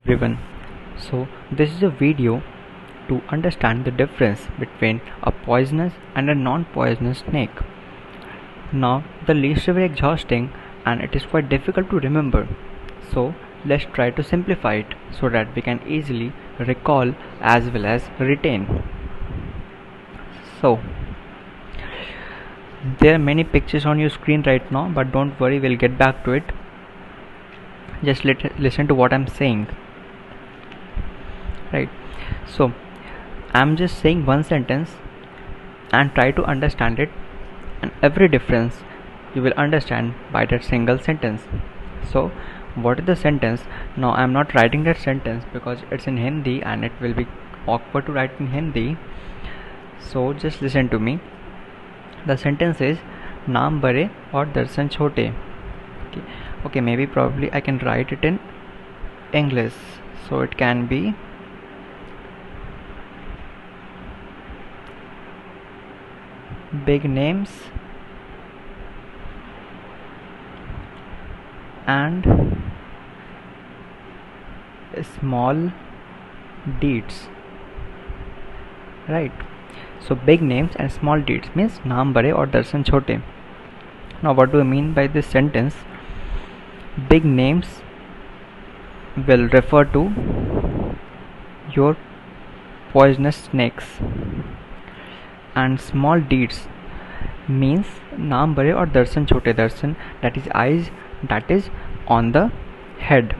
everyone. So, this is a video to understand the difference between a poisonous and a non poisonous snake. Now, the list is very exhausting and it is quite difficult to remember. So, let's try to simplify it so that we can easily recall as well as retain. So, there are many pictures on your screen right now, but don't worry, we'll get back to it. Just listen to what I'm saying. Right, so I'm just saying one sentence and try to understand it, and every difference you will understand by that single sentence. So what is the sentence? Now I'm not writing that sentence because it's in Hindi and it will be awkward to write in Hindi, so just listen to me. The sentence is naam bare aur darshan chote. Okay, maybe probably I can write it in English, so it can be big names and small deeds. Right, so big names and small deeds means naam bare or darshan chote. Now what do I mean by this sentence? Big names will refer to your poisonous snakes, and small deeds means naam bare or darshan chote. Darshan, that is eyes, that is on the head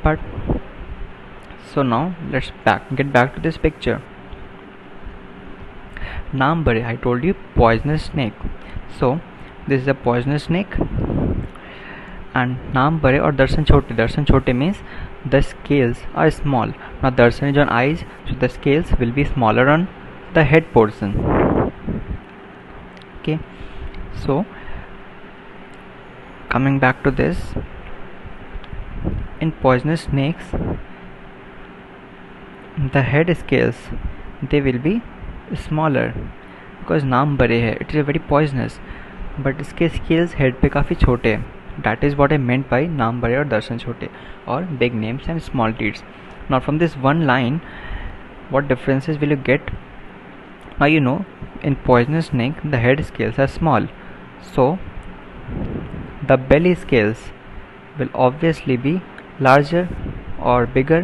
part. So now let's get back to this picture. Naam bare, I told you, poisonous snake. So this is a poisonous snake, and naam bare or darshan chote. Darshan chote means the scales are small. Now darshan is on eyes, so the scales will be smaller on the head portion. Okay, so coming back to this, in poisonous snakes the head scales, they will be smaller because नाम बड़े है, it is very poisonous, but इसके scales head पे काफ़ी छोटे हैं. That is what I meant by नाम बड़े और दर्शन छोटे, or big names and small deeds. Now from this one line, what differences will you get? Now you know, in poisonous snake the head scales are small, so the belly scales will obviously be larger or bigger,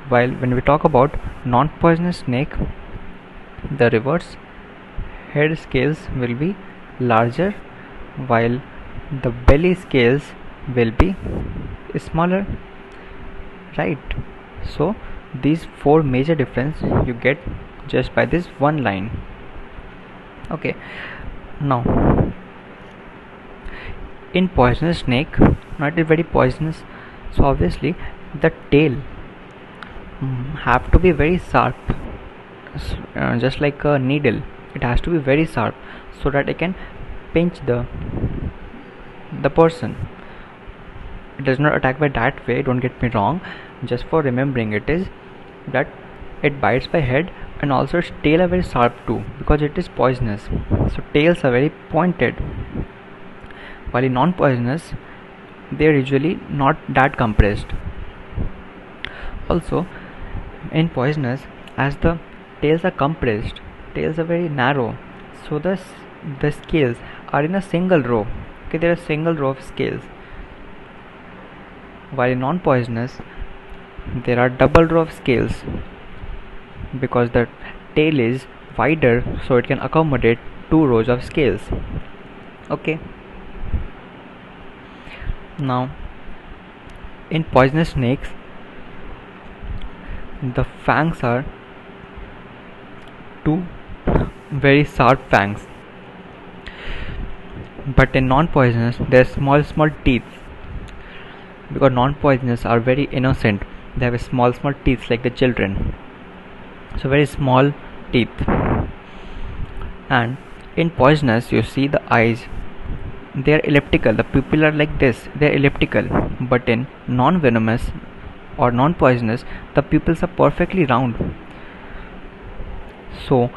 while when we talk about non-poisonous snake, the reverse, head scales will be larger while the belly scales will be smaller. Right, so these four major difference you get just by this one line. Okay, now in poisonous snake, not very poisonous, so obviously the tail have to be very sharp, just like a needle. It has to be very sharp so that it can pinch the person. It does not attack by that way, don't get me wrong. Just for remembering, it is that it bites by head, and also its tail are very sharp too because it is poisonous, so tails are very pointed. While in non-poisonous, they are usually not that compressed. Also in poisonous, as the tails are compressed, tails are very narrow, so the scales are in a single row. Okay, there are single row of scales, while in non-poisonous there are double row of scales because the tail is wider, so it can accommodate two rows of scales. Okay, now in poisonous snakes the fangs are two very sharp fangs, but in non-poisonous there are small teeth, because non-poisonous are very innocent. They have small teeth like the children, so very small teeth. And in poisonous, you see the eyes, they are elliptical, the pupil are like this, they are elliptical. But in non-venomous or non-poisonous, the pupils are perfectly round. So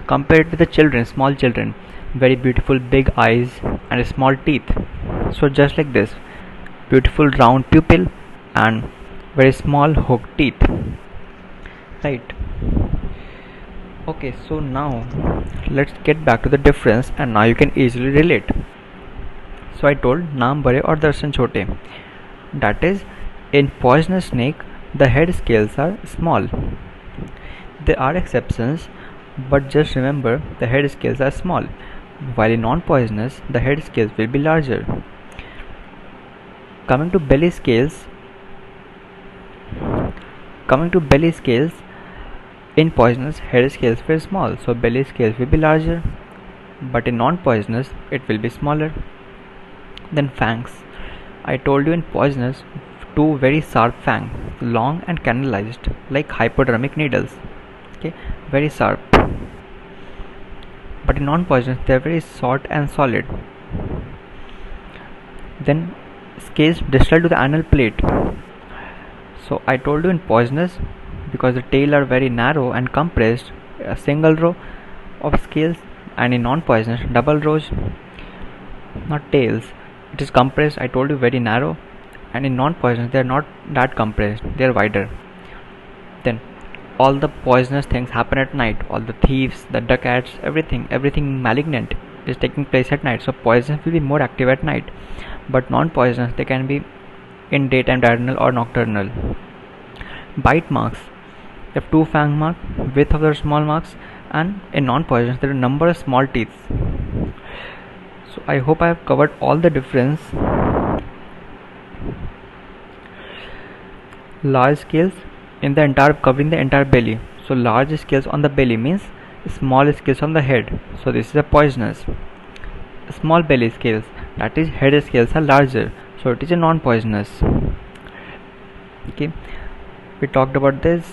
compared with the children, small children, very beautiful big eyes and small teeth. So just like this, beautiful round pupil and very small hooked teeth, right? Okay, so now let's get back to the difference, and now you can easily relate. So I told naam bade or darshan chote, that is, in poisonous snake the head scales are small. There are exceptions, but just remember the head scales are small, while in non-poisonous the head scales will be larger. Coming to belly scales, in poisonous head scales were small, so belly scales will be larger, but in non-poisonous it will be smaller. Then fangs. I told you in poisonous two very sharp fangs, long and canalized like hypodermic needles. Okay, very sharp. But in non-poisonous they are very short and solid. Then scales distal to the anal plate. So I told you in poisonous, because the tail are very narrow and compressed, a single row of scales, and in non-poisonous double rows, not tails. It is compressed, I told you, very narrow, and in non-poisonous they are not that compressed, they are wider. Then all the poisonous things happen at night. All the thieves, the ducats, everything malignant is taking place at night. So poisonous will be more active at night, but non-poisonous they can be in daytime, diurnal or nocturnal. Bite marks. They have two fang marks, width of the small marks, and in non-poisonous there are a number of small teeth. So I hope I have covered all the difference. Large scales in the entire, covering the entire belly. So large scales on the belly means small scales on the head. So this is a poisonous. Small belly scales, that is head scales, are larger. So it is a non-poisonous. Okay, we talked about this.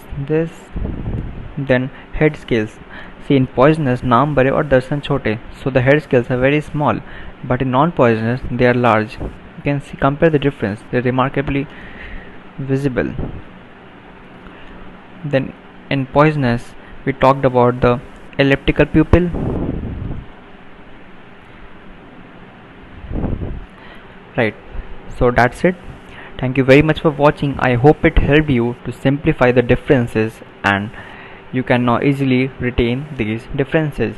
Then head scales. See, in poisonous naam bade or darshan chote, so the head scales are very small, but in non-poisonous they are large. You can see, compare the difference, they are remarkably visible. Then in poisonous we talked about the elliptical pupil, right? So that's it. Thank you very much for watching. I hope it helped you to simplify the differences, and you can now easily retain these differences.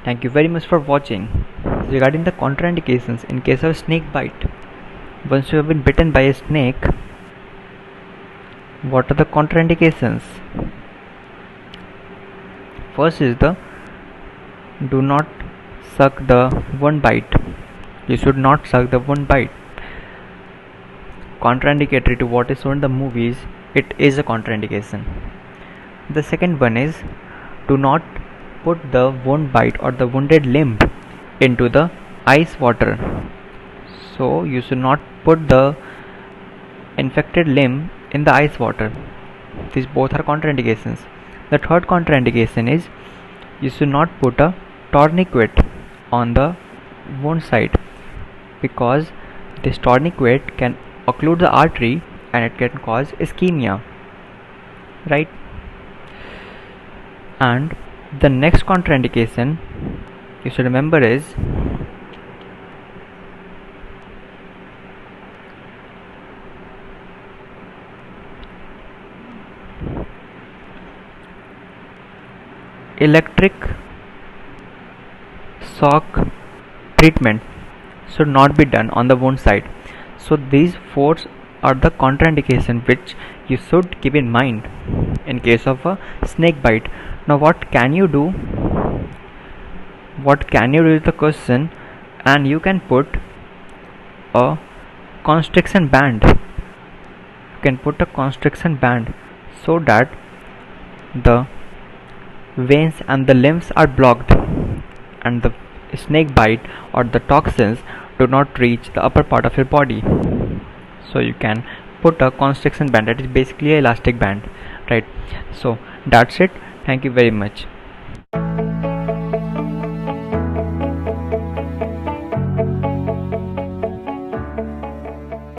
Thank you very much for watching. Regarding the contraindications in case of snake bite, once you have been bitten by a snake, what are the contraindications? First is the do not suck the wound bite. You should not suck the wound bite. Contraindicatory to what is shown in the movies, it is a contraindication. The second one is do not put the wound bite or the wounded limb into the ice water. So you should not put the infected limb in the ice water. These both are contraindications. The third contraindication is you should not put a tourniquet on the wound site, because this tourniquet can occlude the artery and it can cause ischemia, right? And the next contraindication you should remember is electric shock treatment should not be done on the wound site. So these four are the contraindications which you should keep in mind in case of a snake bite. Now what can you do? What can you do is the question, and you can put a constriction band. You can put a constriction band so that the veins and the limbs are blocked and the snake bite or the toxins do not reach the upper part of your body. So you can put a constriction band, that is basically an elastic band, right? So that's it. Thank you very much.